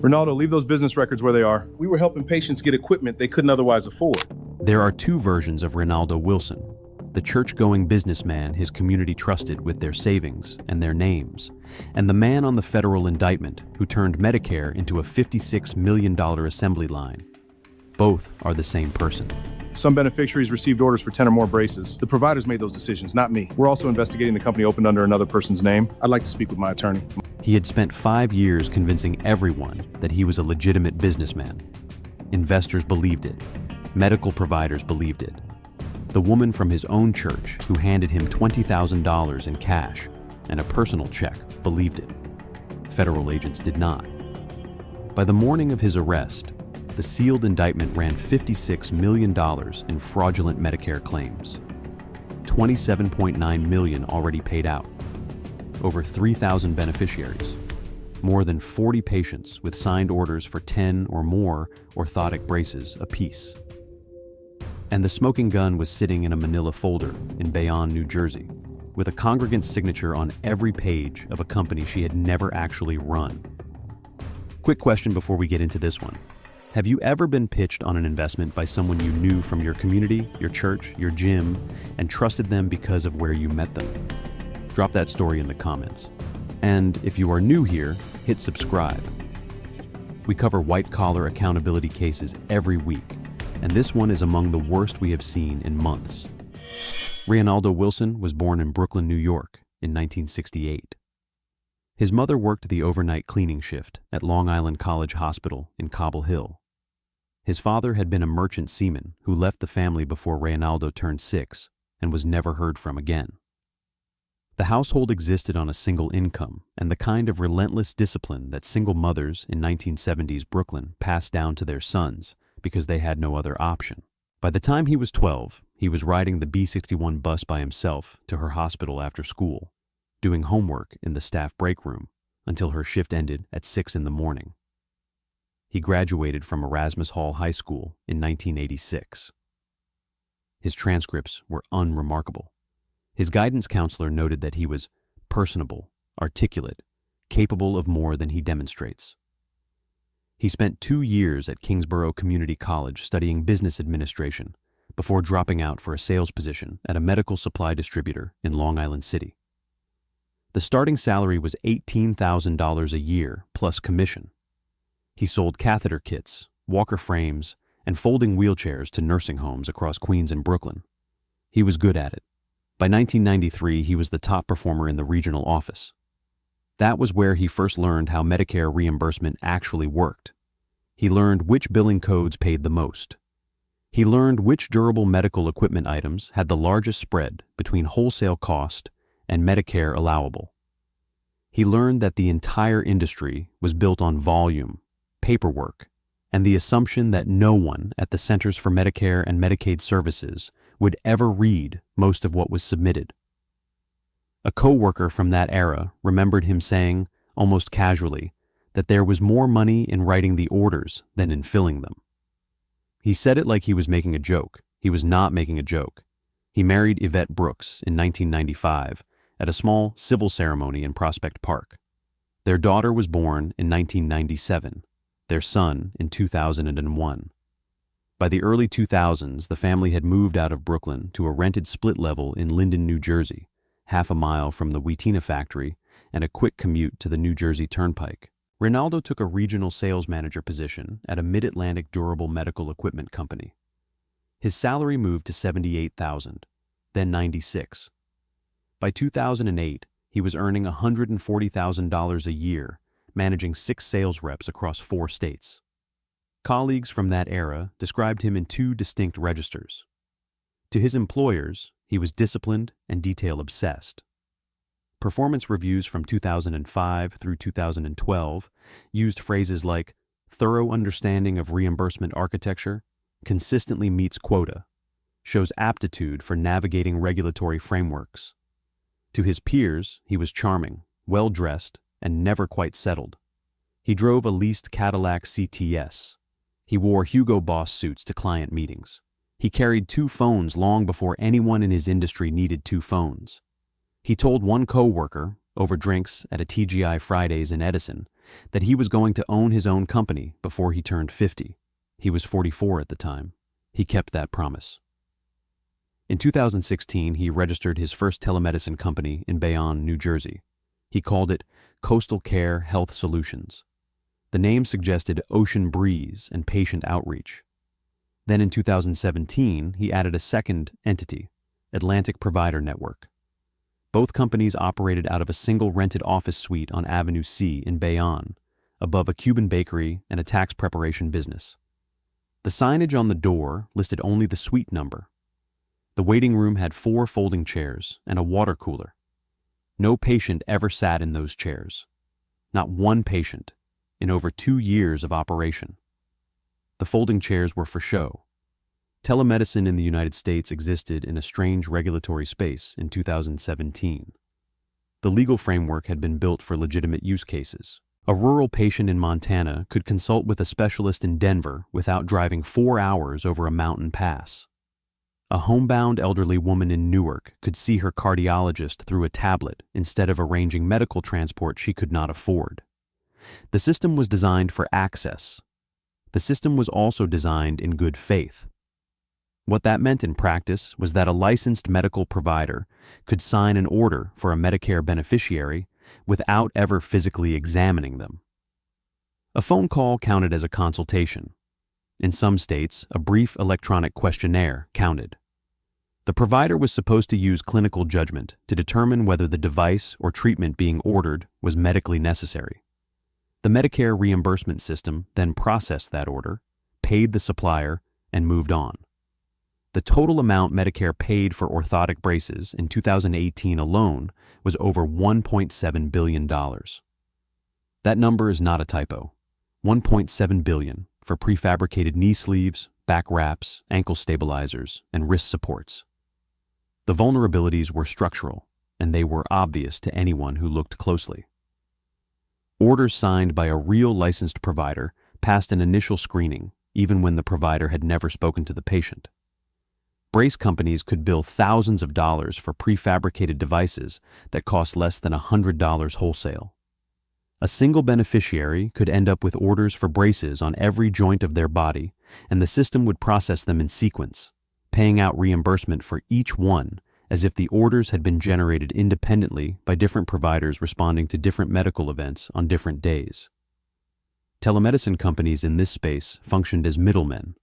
Reinaldo, leave those business records where they are. We were helping patients get equipment they couldn't otherwise afford. There are two versions of Reinaldo Wilson: the church-going businessman his community trusted with their savings and their names, and the man on the federal indictment who turned Medicare into a $56 million assembly line. Both are the same person. Some beneficiaries received orders for 10 or more braces. The providers made those decisions, not me. We're also investigating the company opened under another person's name. I'd like to speak with my attorney. He had spent 5 years convincing everyone that he was a legitimate businessman. Investors believed it. Medical providers believed it. The woman from his own church who handed him $20,000 in cash and a personal check believed it. Federal agents did not. By the morning of his arrest, the sealed indictment ran $56 million in fraudulent Medicare claims. $27.9 million already paid out. Over 3,000 beneficiaries. More than 40 patients with signed orders for 10 or more orthotic braces apiece. And the smoking gun was sitting in a manila folder in Bayonne, New Jersey, with a congregant's signature on every page of a company she had never actually run. Quick question before we get into this one. Have you ever been pitched on an investment by someone you knew from your community, your church, your gym, and trusted them because of where you met them? Drop that story in the comments. And if you are new here, hit subscribe. We cover white-collar accountability cases every week, and this one is among the worst we have seen in months. Reinaldo Wilson was born in Brooklyn, New York in 1968. His mother worked the overnight cleaning shift at Long Island College Hospital in Cobble Hill. His father had been a merchant seaman who left the family before Reinaldo turned 6 and was never heard from again. The household existed on a single income and the kind of relentless discipline that single mothers in 1970s Brooklyn passed down to their sons because they had no other option. By the time he was 12, he was riding the B61 bus by himself to her hospital after school, doing homework in the staff break room until her shift ended at 6 in the morning. He graduated from Erasmus Hall High School in 1986. His transcripts were unremarkable. His guidance counselor noted that he was personable, articulate, capable of more than he demonstrates. He spent 2 years at Kingsborough Community College studying business administration before dropping out for a sales position at a medical supply distributor in Long Island City. The starting salary was $18,000 a year plus commission. He sold catheter kits, walker frames, and folding wheelchairs to nursing homes across Queens and Brooklyn. He was good at it. By 1993, he was the top performer in the regional office. That was where he first learned how Medicare reimbursement actually worked. He learned which billing codes paid the most. He learned which durable medical equipment items had the largest spread between wholesale cost and Medicare allowable. He learned that the entire industry was built on volume, paperwork, and the assumption that no one at the Centers for Medicare and Medicaid Services would ever read most of what was submitted. A co-worker from that era remembered him saying, almost casually, that there was more money in writing the orders than in filling them. He said it like he was making a joke. He was not making a joke. He married Yvette Brooks in 1995 at a small civil ceremony in Prospect Park. Their daughter was born in 1997, their son in 2001. By the early 2000s, the family had moved out of Brooklyn to a rented split level in Linden, New Jersey, half a mile from the Wheatina factory and a quick commute to the New Jersey Turnpike. Reinaldo took a regional sales manager position at a mid-Atlantic durable medical equipment company. His salary moved to $78,000, then $96,000. By 2008, he was earning $140,000 a year, managing 6 sales reps across 4 states. Colleagues from that era described him in 2 distinct registers. To his employers, he was disciplined and detail-obsessed. Performance reviews from 2005 through 2012 used phrases like thorough understanding of reimbursement architecture, consistently meets quota, shows aptitude for navigating regulatory frameworks. To his peers, he was charming, well-dressed, and never quite settled. He drove a leased Cadillac CTS. He wore Hugo Boss suits to client meetings. He carried 2 phones long before anyone in his industry needed 2 phones. He told one co-worker, over drinks at a TGI Fridays in Edison, that he was going to own his own company before he turned 50. He was 44 at the time. He kept that promise. In 2016, he registered his first telemedicine company in Bayonne, New Jersey. He called it Coastal Care Health Solutions. The name suggested ocean breeze and patient outreach. Then in 2017, he added a second entity, Atlantic Provider Network. Both companies operated out of a single rented office suite on Avenue C in Bayonne, above a Cuban bakery and a tax preparation business. The signage on the door listed only the suite number. The waiting room had 4 folding chairs and a water cooler. No patient ever sat in those chairs. Not one patient in over 2 years of operation. The folding chairs were for show. Telemedicine in the United States existed in a strange regulatory space in 2017. The legal framework had been built for legitimate use cases. A rural patient in Montana could consult with a specialist in Denver without driving 4 hours over a mountain pass. A homebound elderly woman in Newark could see her cardiologist through a tablet instead of arranging medical transport she could not afford. The system was designed for access. The system was also designed in good faith. What that meant in practice was that a licensed medical provider could sign an order for a Medicare beneficiary without ever physically examining them. A phone call counted as a consultation. In some states, a brief electronic questionnaire counted. The provider was supposed to use clinical judgment to determine whether the device or treatment being ordered was medically necessary. The Medicare reimbursement system then processed that order, paid the supplier, and moved on. The total amount Medicare paid for orthotic braces in 2018 alone was over $1.7 billion. That number is not a typo. $1.7 billion for prefabricated knee sleeves, back wraps, ankle stabilizers, and wrist supports. The vulnerabilities were structural, and they were obvious to anyone who looked closely. Orders signed by a real licensed provider passed an initial screening, even when the provider had never spoken to the patient. Brace companies could bill thousands of dollars for prefabricated devices that cost less than $100 wholesale. A single beneficiary could end up with orders for braces on every joint of their body, and the system would process them in sequence, paying out reimbursement for each one as if the orders had been generated independently by different providers responding to different medical events on different days. Telemedicine companies in this space functioned as middlemen.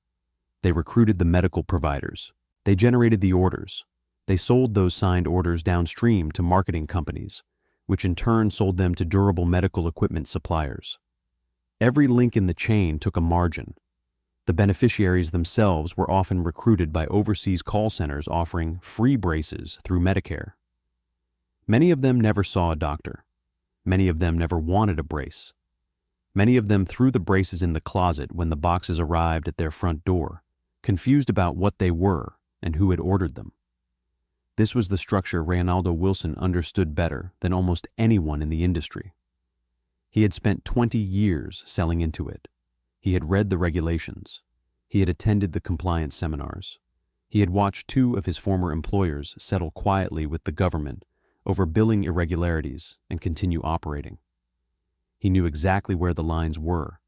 They recruited the medical providers. They generated the orders. They sold those signed orders downstream to marketing companies, which in turn sold them to durable medical equipment suppliers. Every link in the chain took a margin. The beneficiaries themselves were often recruited by overseas call centers offering free braces through Medicare. Many of them never saw a doctor. Many of them never wanted a brace. Many of them threw the braces in the closet when the boxes arrived at their front door, confused about what they were and who had ordered them. This was the structure Reinaldo Wilson understood better than almost anyone in the industry. He had spent 20 years selling into it. He had read the regulations. He had attended the compliance seminars. He had watched 2 of his former employers settle quietly with the government over billing irregularities and continue operating. He knew exactly where the lines were.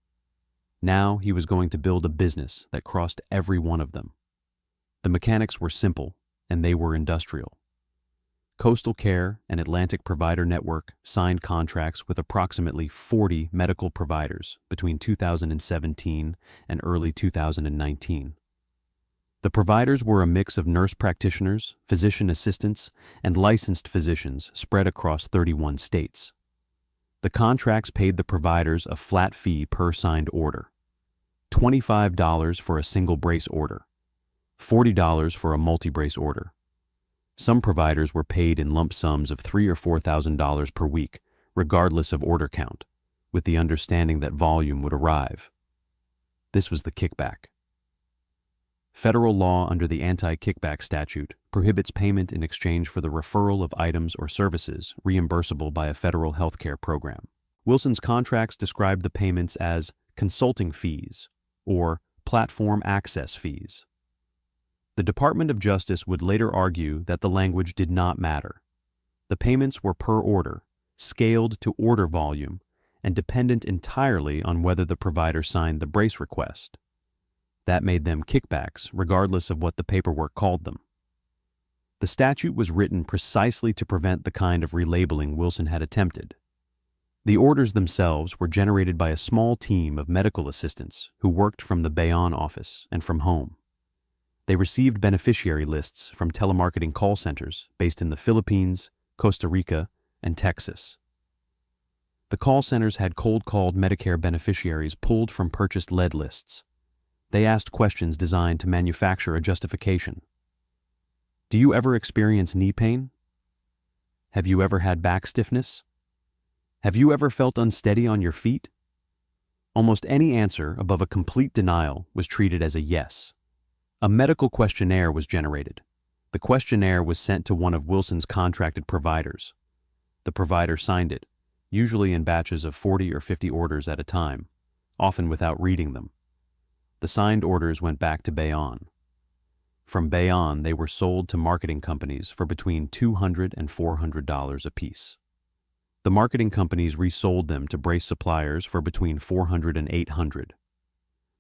Now he was going to build a business that crossed every one of them. The mechanics were simple, and they were industrial. Coastal Care and Atlantic Provider Network signed contracts with approximately 40 medical providers between 2017 and early 2019. The providers were a mix of nurse practitioners, physician assistants, and licensed physicians spread across 31 states. The contracts paid the providers a flat fee per signed order. $25 for a single brace order. $40 for a multi-brace order. Some providers were paid in lump sums of $3,000 or $4,000 per week, regardless of order count, with the understanding that volume would arrive. This was the kickback. Federal law under the anti-kickback statute prohibits payment in exchange for the referral of items or services reimbursable by a federal healthcare program. Wilson's contracts described the payments as consulting fees or platform access fees. The Department of Justice would later argue that the language did not matter. The payments were per order, scaled to order volume, and dependent entirely on whether the provider signed the brace request. That made them kickbacks, regardless of what the paperwork called them. The statute was written precisely to prevent the kind of relabeling Wilson had attempted. The orders themselves were generated by a small team of medical assistants who worked from the Bayonne office and from home. They received beneficiary lists from telemarketing call centers based in the Philippines, Costa Rica, and Texas. The call centers had cold-called Medicare beneficiaries pulled from purchased lead lists. They asked questions designed to manufacture a justification. Do you ever experience knee pain? Have you ever had back stiffness? Have you ever felt unsteady on your feet? Almost any answer above a complete denial was treated as a yes. A medical questionnaire was generated. The questionnaire was sent to one of Wilson's contracted providers. The provider signed it, usually in batches of 40 or 50 orders at a time, often without reading them. The signed orders went back to Bayonne. From Bayonne, they were sold to marketing companies for between $200 and $400 apiece. The marketing companies resold them to brace suppliers for between $400 and $800.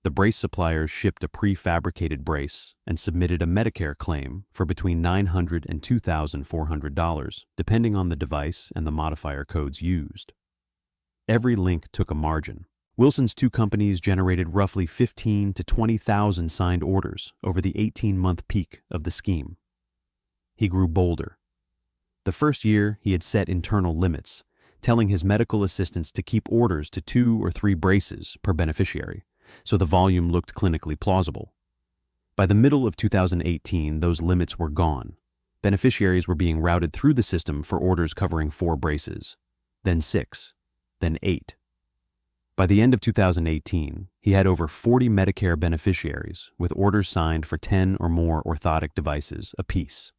The brace suppliers shipped a prefabricated brace and submitted a Medicare claim for between $900 and $2,400, depending on the device and the modifier codes used. Every link took a margin. Wilson's two companies generated roughly 15,000 to 20,000 signed orders over the 18-month peak of the scheme. He grew bolder. The first year, he had set internal limits, telling his medical assistants to keep orders to 2 or 3 braces per beneficiary, so the volume looked clinically plausible. By the middle of 2018, those limits were gone. Beneficiaries were being routed through the system for orders covering 4 braces, then 6, then 8. By the end of 2018, he had over 40 Medicare beneficiaries with orders signed for 10 or more orthotic devices apiece.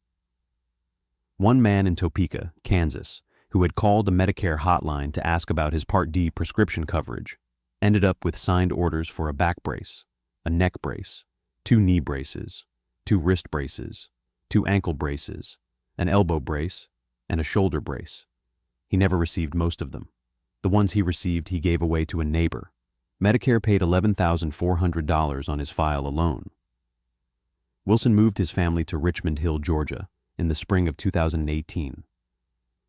One man in Topeka, Kansas, who had called a Medicare hotline to ask about his Part D prescription coverage, ended up with signed orders for a back brace, a neck brace, 2 knee braces, 2 wrist braces, 2 ankle braces, an elbow brace, and a shoulder brace. He never received most of them. The ones he received he gave away to a neighbor. Medicare paid $11,400 on his file alone. Wilson moved his family to Richmond Hill, Georgia, in the spring of 2018.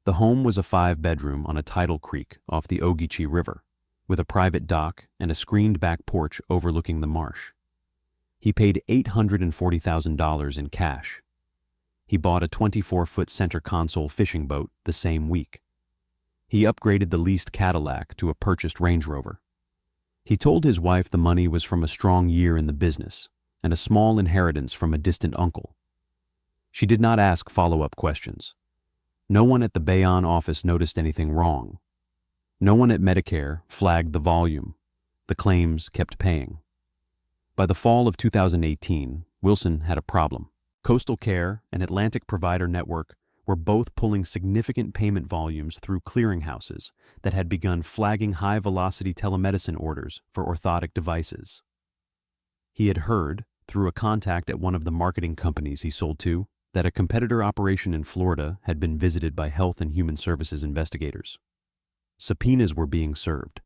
The home was a 5-bedroom on a tidal creek off the Ogeechee River, with a private dock and a screened back porch overlooking the marsh. He paid $840,000 in cash. He bought a 24-foot center console fishing boat the same week. He upgraded the leased Cadillac to a purchased Range Rover. He told his wife the money was from a strong year in the business and a small inheritance from a distant uncle. She did not ask follow-up questions. No one at the Bayonne office noticed anything wrong. No one at Medicare flagged the volume. The claims kept paying. By the fall of 2018, Wilson had a problem. Coastal Care and Atlantic Provider Network were both pulling significant payment volumes through clearinghouses that had begun flagging high-velocity telemedicine orders for orthotic devices. He had heard, through a contact at one of the marketing companies he sold to, that a competitor operation in Florida had been visited by Health and Human Services investigators. Subpoenas were being served.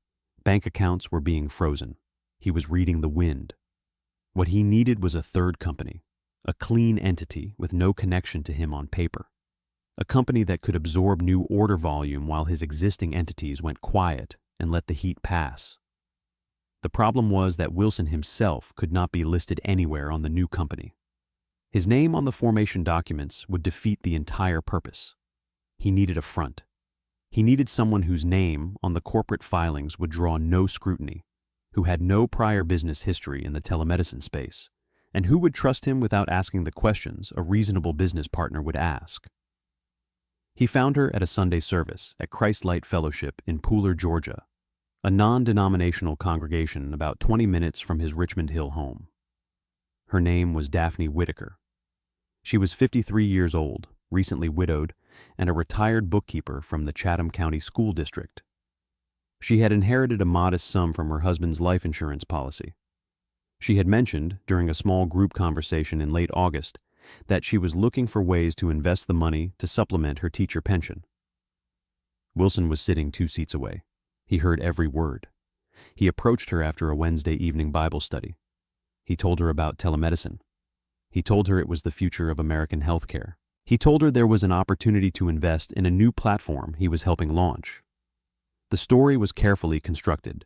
Bank accounts were being frozen. He was reading the wind. What he needed was a third company, a clean entity with no connection to him on paper. A company that could absorb new order volume while his existing entities went quiet and let the heat pass. The problem was that Wilson himself could not be listed anywhere on the new company. His name on the formation documents would defeat the entire purpose. He needed a front. He needed someone whose name on the corporate filings would draw no scrutiny, who had no prior business history in the telemedicine space, and who would trust him without asking the questions a reasonable business partner would ask. He found her at a Sunday service at Christ Light Fellowship in Pooler, Georgia, a non-denominational congregation about 20 minutes from his Richmond Hill home. Her name was Daphne Whitaker. She was 53 years old, recently widowed, and a retired bookkeeper from the Chatham County School District. She had inherited a modest sum from her husband's life insurance policy. She had mentioned, during a small group conversation in late August, that she was looking for ways to invest the money to supplement her teacher pension. Wilson was sitting 2 seats away. He heard every word. He approached her after a Wednesday evening Bible study. He told her about telemedicine. He told her it was the future of American healthcare. He told her there was an opportunity to invest in a new platform he was helping launch. The story was carefully constructed.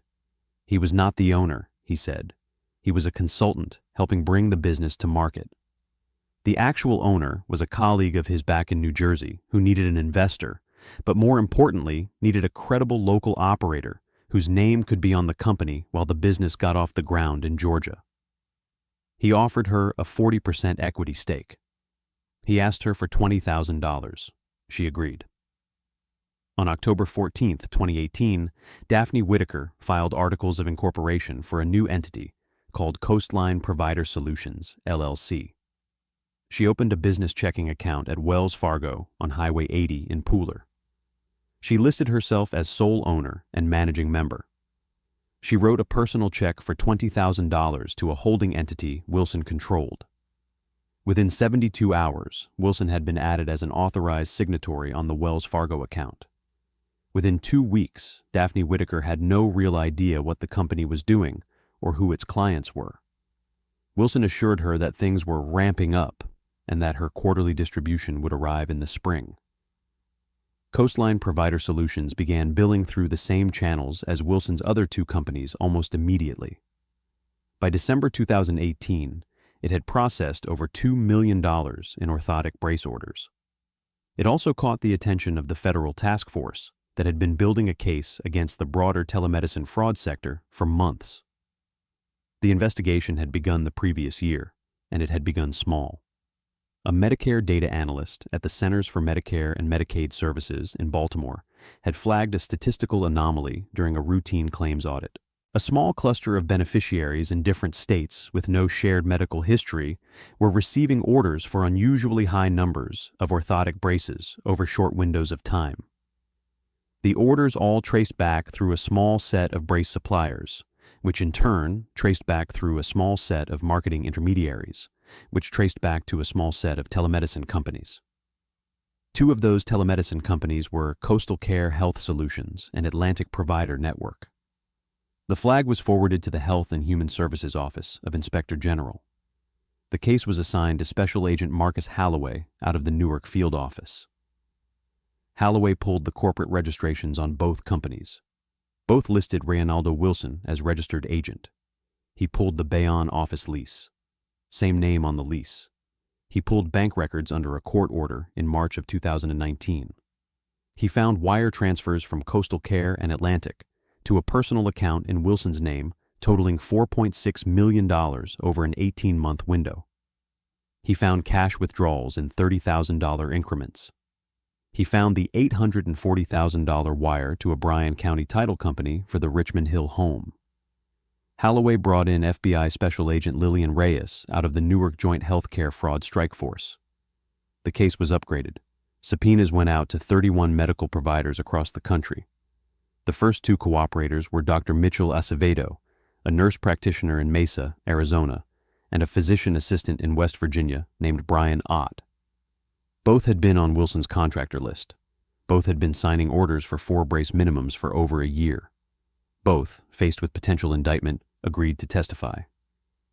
He was not the owner, he said. He was a consultant helping bring the business to market. The actual owner was a colleague of his back in New Jersey who needed an investor, but more importantly, needed a credible local operator whose name could be on the company while the business got off the ground in Georgia. He offered her a 40% equity stake. He asked her for $20,000. She agreed. On October 14, 2018, Daphne Whitaker filed articles of incorporation for a new entity called Coastline Provider Solutions, LLC. She opened a business checking account at Wells Fargo on Highway 80 in Pooler. She listed herself as sole owner and managing member. She wrote a personal check for $20,000 to a holding entity Wilson controlled. Within 72 hours, Wilson had been added as an authorized signatory on the Wells Fargo account. Within 2 weeks, Daphne Whitaker had no real idea what the company was doing or who its clients were. Wilson assured her that things were ramping up and that her quarterly distribution would arrive in the spring. Coastline Provider Solutions began billing through the same channels as Wilson's other 2 companies almost immediately. By December 2018, it had processed over $2 million in orthotic brace orders. It also caught the attention of the federal task force that had been building a case against the broader telemedicine fraud sector for months. The investigation had begun the previous year, and it had begun small. A Medicare data analyst at the Centers for Medicare and Medicaid Services in Baltimore had flagged a statistical anomaly during a routine claims audit. A small cluster of beneficiaries in different states with no shared medical history were receiving orders for unusually high numbers of orthotic braces over short windows of time. The orders all traced back through a small set of brace suppliers, which in turn traced back through a small set of marketing intermediaries, which traced back to a small set of telemedicine companies. 2 of those telemedicine companies were Coastal Care Health Solutions and Atlantic Provider Network. The flag was forwarded to the Health and Human Services Office of Inspector General. The case was assigned to Special Agent Marcus Halloway out of the Newark Field Office. Halloway pulled the corporate registrations on both companies. Both listed Reinaldo Wilson as registered agent. He pulled the Bayonne office lease. Same name on the lease. He pulled bank records under a court order in March of 2019. He found wire transfers from Coastal Care and Atlantic to a personal account in Wilson's name totaling $4.6 million over an 18-month window. He found cash withdrawals in $30,000 increments. He found the $840,000 wire to a Bryan County title company for the Richmond Hill home. Halloway brought in FBI Special Agent Lillian Reyes out of the Newark Joint Healthcare Fraud Strike Force. The case was upgraded. Subpoenas went out to 31 medical providers across the country. The first 2 cooperators were Dr. Mitchell Acevedo, a nurse practitioner in Mesa, Arizona, and a physician assistant in West Virginia named Brian Ott. Both had been on Wilson's contractor list. Both had been signing orders for 4 brace minimums for over a year. Both, faced with potential indictment, agreed to testify.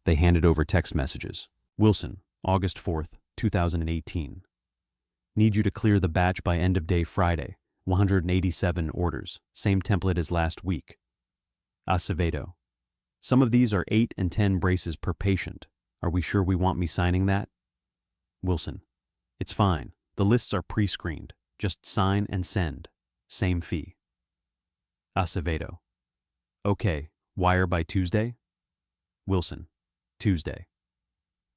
They handed over text messages. Wilson, August 4th, 2018. Need you to clear the batch by end of day Friday. 187 orders, same template as last week. Acevedo. Some of these are 8 and 10 braces per patient. Are we sure we want me signing that? Wilson. It's fine. The lists are pre-screened. Just sign and send. Same fee. Acevedo. Okay, wire by Tuesday? Wilson. Tuesday.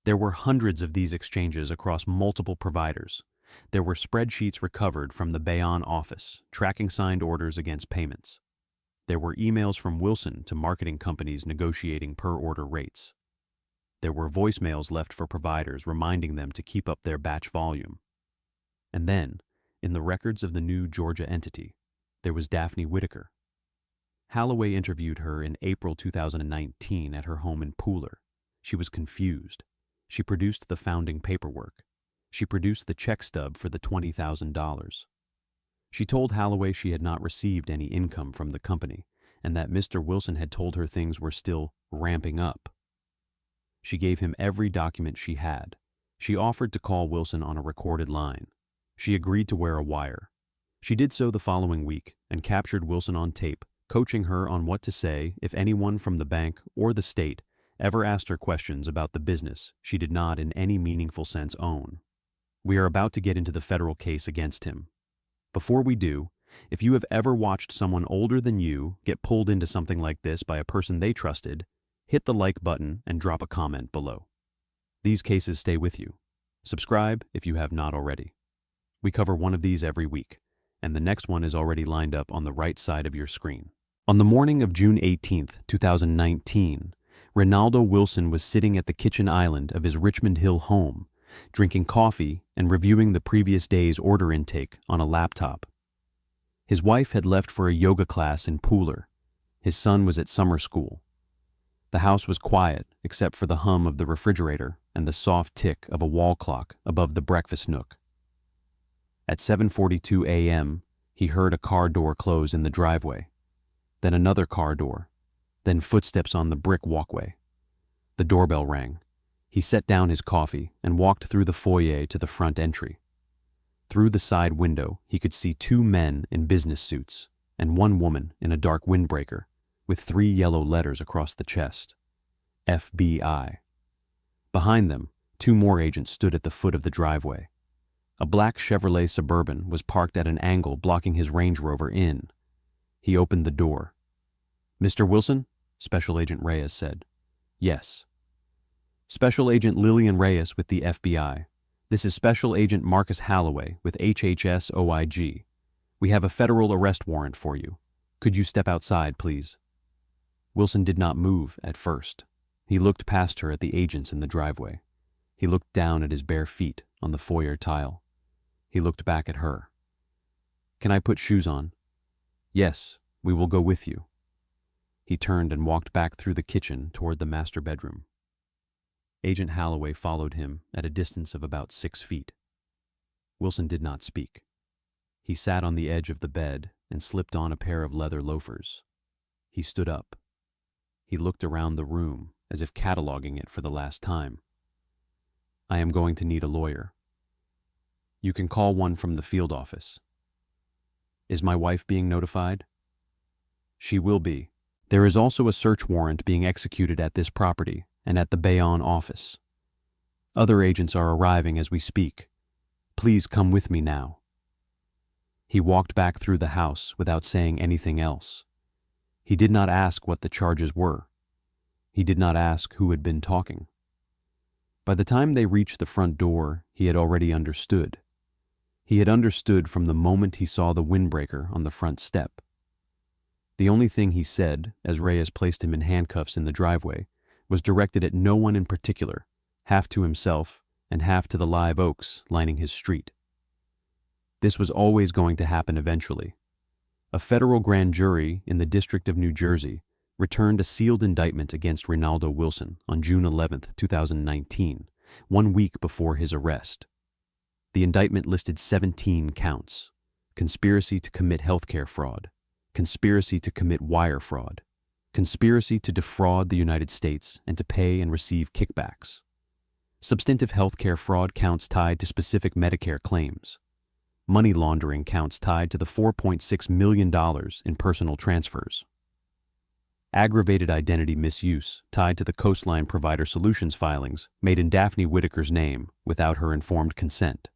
There were hundreds of these exchanges across multiple providers. There were spreadsheets recovered from the Bayonne office, tracking signed orders against payments. There were emails from Wilson to marketing companies negotiating per-order rates. There were voicemails left for providers reminding them to keep up their batch volume. And then, in the records of the new Georgia entity, there was Daphne Whitaker. Halloway interviewed her in April 2019 at her home in Pooler. She was confused. She produced the founding paperwork. She produced the check stub for the $20,000. She told Halloway she had not received any income from the company. and that Mr. Wilson had told her things were still ramping up. She gave him every document she had. She offered to call Wilson on a recorded line. She agreed to wear a wire. She did so the following week and captured Wilson on tape, coaching her on what to say if anyone from the bank or the state ever asked her questions about the business she did not in any meaningful sense own. We are about to get into the federal case against him. Before we do, if you have ever watched someone older than you get pulled into something like this by a person they trusted, hit the like button and drop a comment below. These cases stay with you. Subscribe if you have not already. We cover one of these every week, and the next one is already lined up on the right side of your screen. On the morning of June 18, 2019, Reinaldo Wilson was sitting at the kitchen island of his Richmond Hill home, drinking coffee and reviewing the previous day's order intake on a laptop. His wife had left for a yoga class in Pooler. His son was at summer school. The house was quiet except for the hum of the refrigerator and the soft tick of a wall clock above the breakfast nook. At 7:42 a.m., he heard a car door close in the driveway, then another car door, then footsteps on the brick walkway. The doorbell rang. He set down his coffee and walked through the foyer to the front entry. Through the side window, he could see two men in business suits and one woman in a dark windbreaker with 3 yellow letters across the chest. FBI. Behind them, 2 more agents stood at the foot of the driveway. A black Chevrolet Suburban was parked at an angle blocking his Range Rover in. He opened the door. "Mr. Wilson?" Special Agent Reyes said. "Yes." "Special Agent Lillian Reyes with the FBI. This is Special Agent Marcus Halloway with HHS OIG. We have a federal arrest warrant for you. Could you step outside, please?" Wilson did not move at first. He looked past her at the agents in the driveway. He looked down at his bare feet on the foyer tile. He looked back at her. "Can I put shoes on?" "Yes, we will go with you." He turned and walked back through the kitchen toward the master bedroom. Agent Halloway followed him at a distance of about 6 feet. Wilson did not speak. He sat on the edge of the bed and slipped on a pair of leather loafers. He stood up. He looked around the room as if cataloging it for the last time. "I am going to need a lawyer. You can call one from the field office." "Is my wife being notified?" "She will be. There is also a search warrant being executed at this property and at the Bayonne office. Other agents are arriving as we speak. Please come with me now." He walked back through the house without saying anything else. He did not ask what the charges were. He did not ask who had been talking. By the time they reached the front door, he had already understood. He had understood from the moment he saw the windbreaker on the front step. The only thing he said, as Reyes placed him in handcuffs in the driveway, was directed at no one in particular, half to himself and half to the live oaks lining his street. This was always going to happen eventually. A federal grand jury in the District of New Jersey returned a sealed indictment against Reinaldo Wilson on June 11, 2019, 1 week before his arrest. The indictment listed 17 counts: conspiracy to commit healthcare fraud, conspiracy to commit wire fraud, conspiracy to defraud the United States and to pay and receive kickbacks, substantive healthcare fraud counts tied to specific Medicare claims, money laundering counts tied to the $4.6 million in personal transfers, aggravated identity misuse tied to the Coastline Provider Solutions filings made in Daphne Whitaker's name without her informed consent.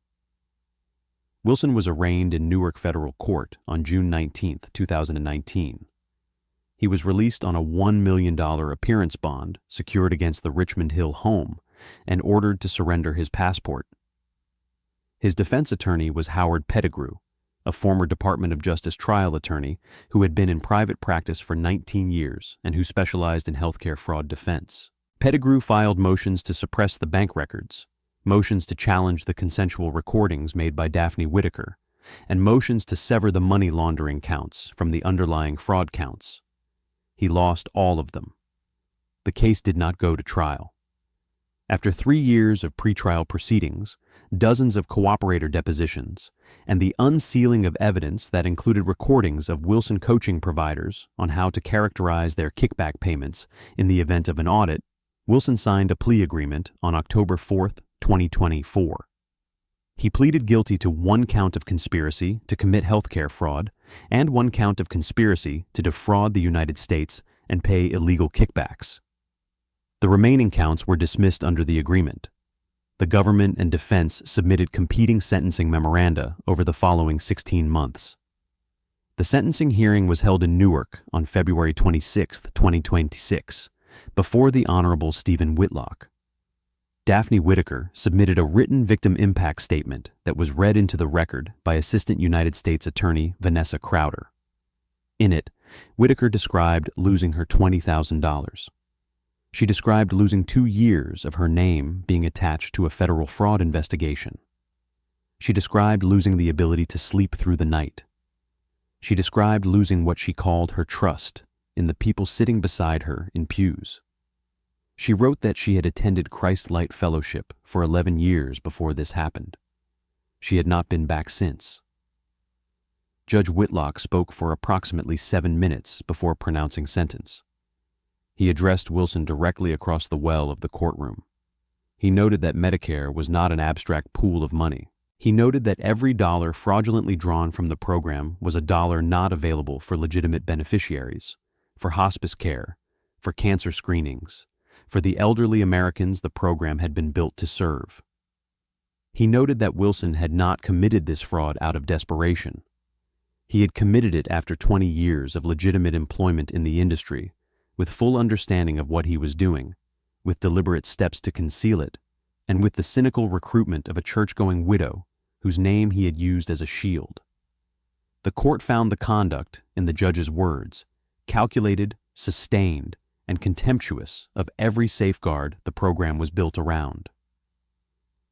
Wilson was arraigned in Newark Federal Court on June 19, 2019. He was released on a $1 million appearance bond secured against the Richmond Hill home and ordered to surrender his passport. His defense attorney was Howard Pettigrew, a former Department of Justice trial attorney who had been in private practice for 19 years and who specialized in healthcare fraud defense. Pettigrew filed motions to suppress the bank records, motions to challenge the consensual recordings made by Daphne Whitaker, and motions to sever the money laundering counts from the underlying fraud counts. He lost all of them. The case did not go to trial. After 3 years of pretrial proceedings, dozens of cooperator depositions, and the unsealing of evidence that included recordings of Wilson coaching providers on how to characterize their kickback payments in the event of an audit, Wilson signed a plea agreement on October 4, 2024. He pleaded guilty to 1 count of conspiracy to commit healthcare fraud and 1 count of conspiracy to defraud the United States and pay illegal kickbacks. The remaining counts were dismissed under the agreement. The government and defense submitted competing sentencing memoranda over the following 16 months. The sentencing hearing was held in Newark on February 26, 2026, before the Honorable Stephen Whitlock. Daphne Whitaker submitted a written victim impact statement that was read into the record by Assistant United States Attorney Vanessa Crowder. In it, Whitaker described losing her $20,000. She described losing 2 years of her name being attached to a federal fraud investigation. She described losing the ability to sleep through the night. She described losing what she called her trust in the people sitting beside her in pews. She wrote that she had attended Christ Light Fellowship for 11 years before this happened. She had not been back since. Judge Whitlock spoke for approximately 7 minutes before pronouncing sentence. He addressed Wilson directly across the well of the courtroom. He noted that Medicare was not an abstract pool of money. He noted that every dollar fraudulently drawn from the program was a dollar not available for legitimate beneficiaries, for hospice care, for cancer screenings, for the elderly Americans the program had been built to serve. He noted that Wilson had not committed this fraud out of desperation. He had committed it after 20 years of legitimate employment in the industry, with full understanding of what he was doing, with deliberate steps to conceal it, and with the cynical recruitment of a church-going widow whose name he had used as a shield. The court found the conduct, in the judge's words, calculated, sustained, and contemptuous of every safeguard the program was built around.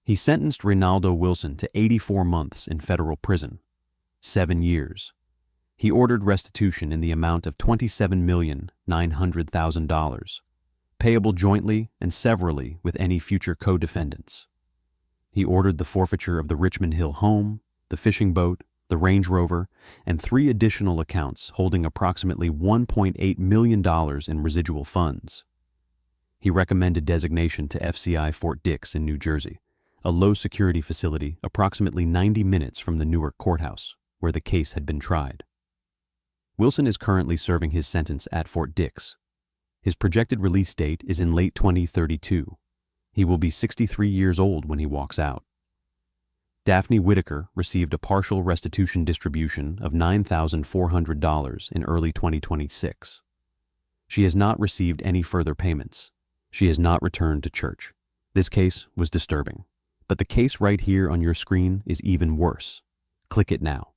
He sentenced Reinaldo Wilson to 84 months in federal prison, 7 years. He ordered restitution in the amount of $27,900,000, payable jointly and severally with any future co-defendants. He ordered the forfeiture of the Richmond Hill home, the fishing boat, the Range Rover, and 3 additional accounts holding approximately $1.8 million in residual funds. He recommended designation to FCI Fort Dix in New Jersey, a low-security facility approximately 90 minutes from the Newark courthouse, where the case had been tried. Wilson is currently serving his sentence at Fort Dix. His projected release date is in late 2032. He will be 63 years old when he walks out. Daphne Whitaker received a partial restitution distribution of $9,400 in early 2026. She has not received any further payments. She has not returned to church. This case was disturbing, but the case right here on your screen is even worse. Click it now.